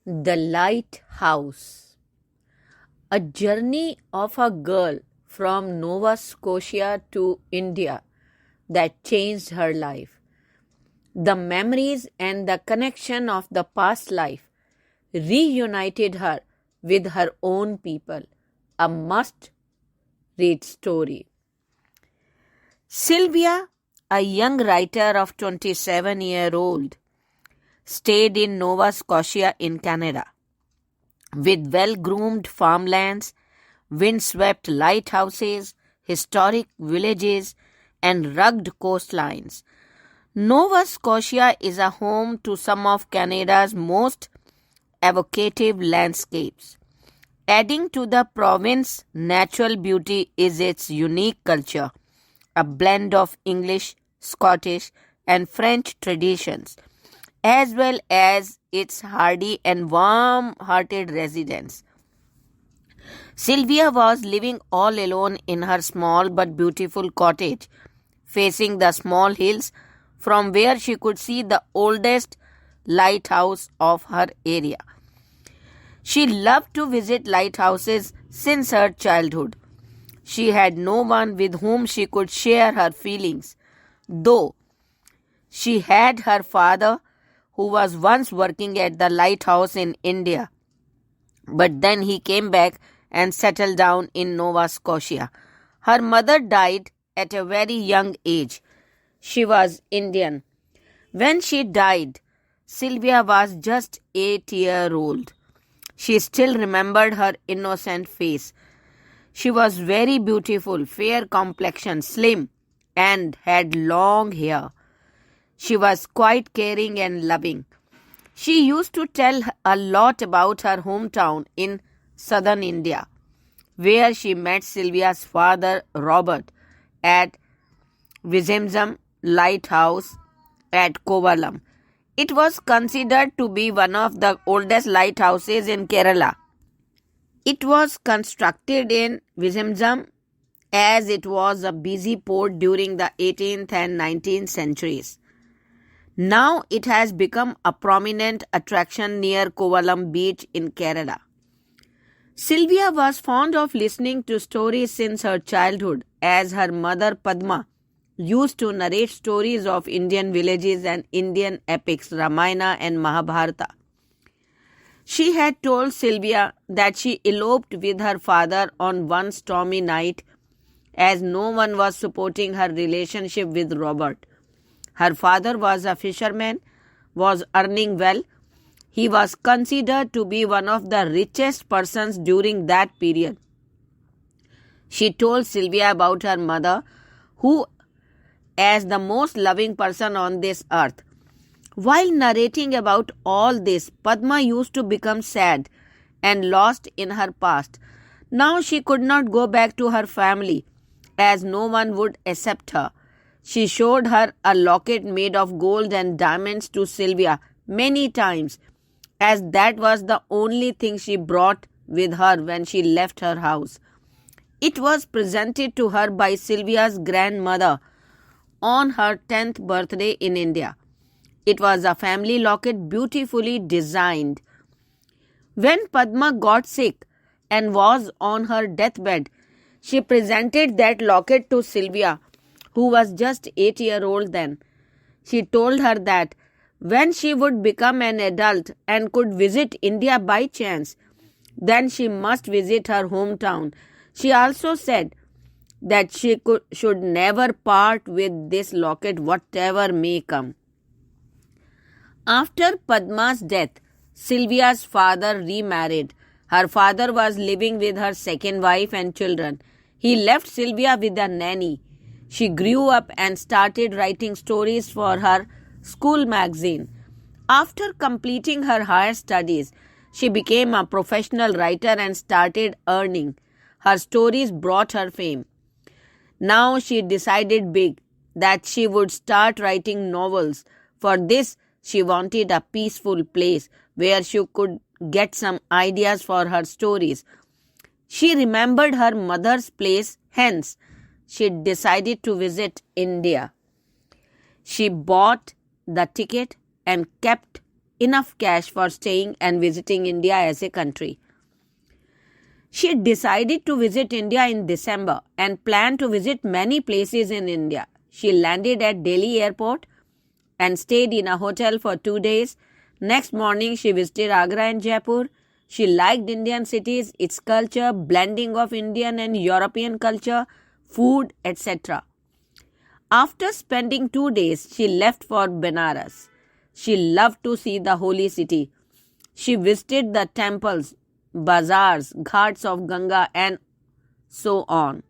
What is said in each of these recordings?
The Lighthouse. A journey of a girl from Nova Scotia to India that changed her life. The memories and the connection of the past life reunited her with her own people. A must read story. Sylvia, a young writer of 27-year-old, stayed in Nova Scotia in Canada. With well-groomed farmlands, wind-swept lighthouses, historic villages, and rugged coastlines, Nova Scotia is a home to some of Canada's most evocative landscapes. Adding to the province's natural beauty is its unique culture, a blend of English, Scottish, and French traditions, as well as its hardy and warm-hearted residents. Sylvia was living all alone in her small but beautiful cottage, facing the small hills from where she could see the oldest lighthouse of her area. She loved to visit lighthouses since her childhood. She had no one with whom she could share her feelings, though she had her father, who was once working at the lighthouse in India. But then he came back and settled down in Nova Scotia. Her mother died at a very young age. She was Indian. When she died, Sylvia was just 8 years old. She still remembered her innocent face. She was very beautiful, fair complexion, slim, and had long hair. She was quite caring and loving. She used to tell a lot about her hometown in southern India, where she met Sylvia's father, Robert, at Vizimzam Lighthouse at Kovalam. It was considered to be one of the oldest lighthouses in Kerala. It was constructed in Vizimzam as it was a busy port during the 18th and 19th centuries. Now it has become a prominent attraction near Kovalam beach in Kerala. Sylvia was fond of listening to stories since her childhood, as her mother Padma used to narrate stories of Indian villages and Indian epics Ramayana and Mahabharata. She had told Sylvia that she eloped with her father on one stormy night as no one was supporting her relationship with Robert. Her father was a fisherman, was earning well. He was considered to be one of the richest persons during that period. She told Sylvia about her mother, who as the most loving person on this earth. While narrating about all this, Padma used to become sad and lost in her past. Now she could not go back to her family, as no one would accept her. She showed her a locket made of gold and diamonds to Sylvia many times, as that was the only thing she brought with her when she left her house. It was presented to her by Sylvia's grandmother on her 10th birthday in India. It was a family locket beautifully designed. When Padma got sick and was on her deathbed, she presented that locket to Sylvia, who was just 8 years old then. She told her that when she would become an adult and could visit India by chance, then she must visit her hometown. She also said that she should never part with this locket, whatever may come. After Padma's death, Sylvia's father remarried. Her father was living with her second wife and children. He left Sylvia with a nanny. She grew up and started writing stories for her school magazine. After completing her higher studies, she became a professional writer and started earning. Her stories brought her fame. Now she decided big that she would start writing novels. For this, she wanted a peaceful place where she could get some ideas for her stories. She remembered her mother's place, hence she decided to visit India. She bought the ticket and kept enough cash for staying and visiting India as a country. She decided to visit India in December and planned to visit many places in India. She landed at Delhi airport and stayed in a hotel for 2 days. Next morning, she visited Agra and Jaipur. She liked Indian cities, its culture, blending of Indian and European culture, food, etc. After spending 2 days, she left for Benares. She loved to see the holy city. She visited the temples, bazaars, ghats of Ganga, and so on.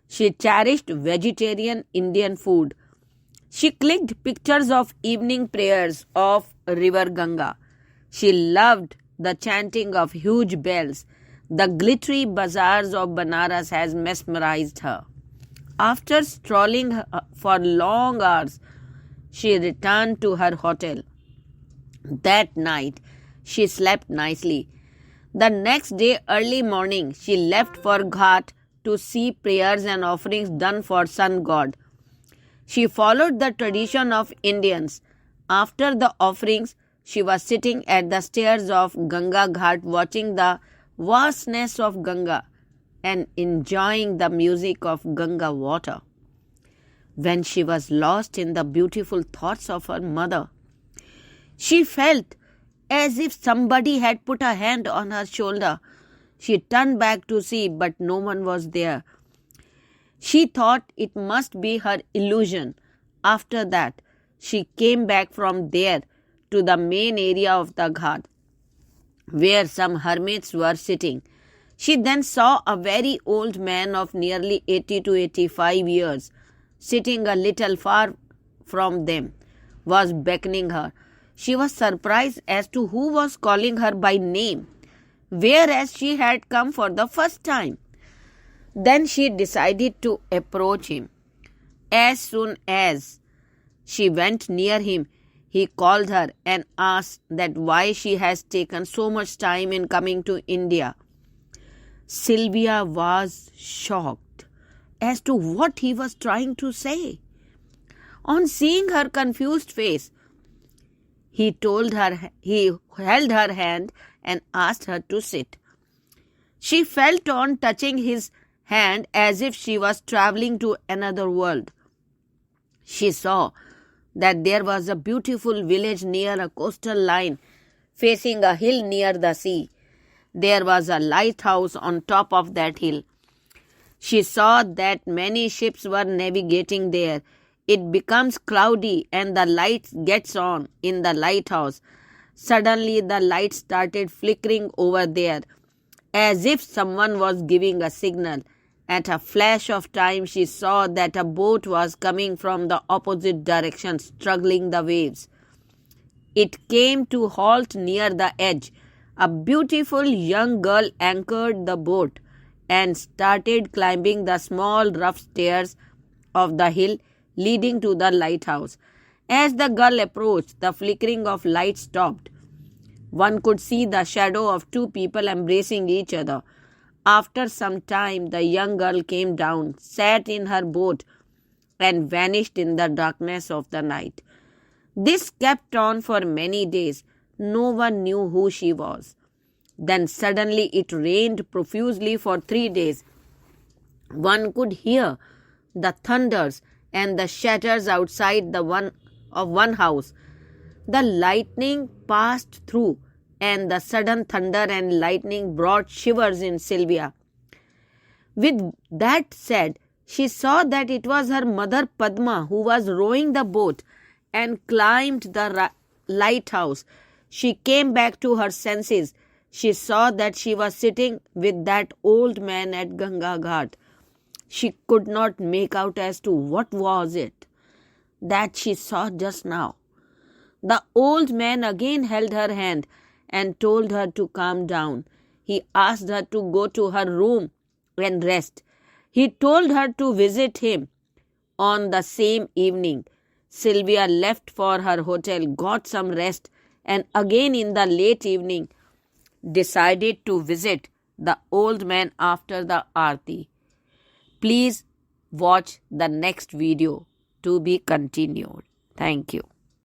She cherished vegetarian Indian food. She clicked pictures of evening prayers of river Ganga. She loved the chanting of huge bells. The glittery bazaars of Banaras has mesmerized her. After strolling for long hours, she returned to her hotel. That night, she slept nicely. The next day, early morning, she left for Ghat to see prayers and offerings done for sun god. She followed the tradition of Indians. After the offerings, she was sitting at the stairs of Ganga Ghat watching the vastness of Ganga and enjoying the music of Ganga water. When she was lost in the beautiful thoughts of her mother, she felt as if somebody had put a hand on her shoulder. She turned back to see, but no one was there. She thought it must be her illusion. After that, she came back from there to the main area of the Ghat, where some hermits were sitting. She then saw a very old man of nearly 80 to 85 years, sitting a little far from them, was beckoning her. She was surprised as to who was calling her by name, whereas she had come for the first time. Then she decided to approach him. As soon as she went near him, he called her and asked that why she has taken so much time in coming to India. Sylvia was shocked as to what he was trying to say. On seeing her confused face, he held her hand and asked her to sit. She felt on touching his hand as if she was traveling to another world. She saw that there was a beautiful village near a coastal line facing a hill near the sea. There was a lighthouse on top of that hill. She saw that many ships were navigating there. It becomes cloudy and the light gets on in the lighthouse. Suddenly the light started flickering over there, as if someone was giving a signal. At a flash of time, she saw that a boat was coming from the opposite direction, struggling the waves. It came to halt near the edge. A beautiful young girl anchored the boat and started climbing the small rough stairs of the hill leading to the lighthouse. As the girl approached, the flickering of light stopped. One could see the shadow of two people embracing each other. After some time, the young girl came down, sat in her boat, and vanished in the darkness of the night. This kept on for many days. No one knew who she was. Then suddenly it rained profusely for 3 days. One could hear the thunders and the shatters outside one house. The lightning passed through, and the sudden thunder and lightning brought shivers in Sylvia. With that said, she saw that it was her mother Padma who was rowing the boat and climbed the lighthouse. She came back to her senses. She saw that she was sitting with that old man at Ganga Ghat. She could not make out as to what was it that she saw just now. The old man again held her hand and told her to calm down. He asked her to go to her room and rest. He told her to visit him on the same evening. Sylvia left for her hotel, got some rest, and again in the late evening decided to visit the old man after the Aarti. Please watch the next video to be continued. Thank you.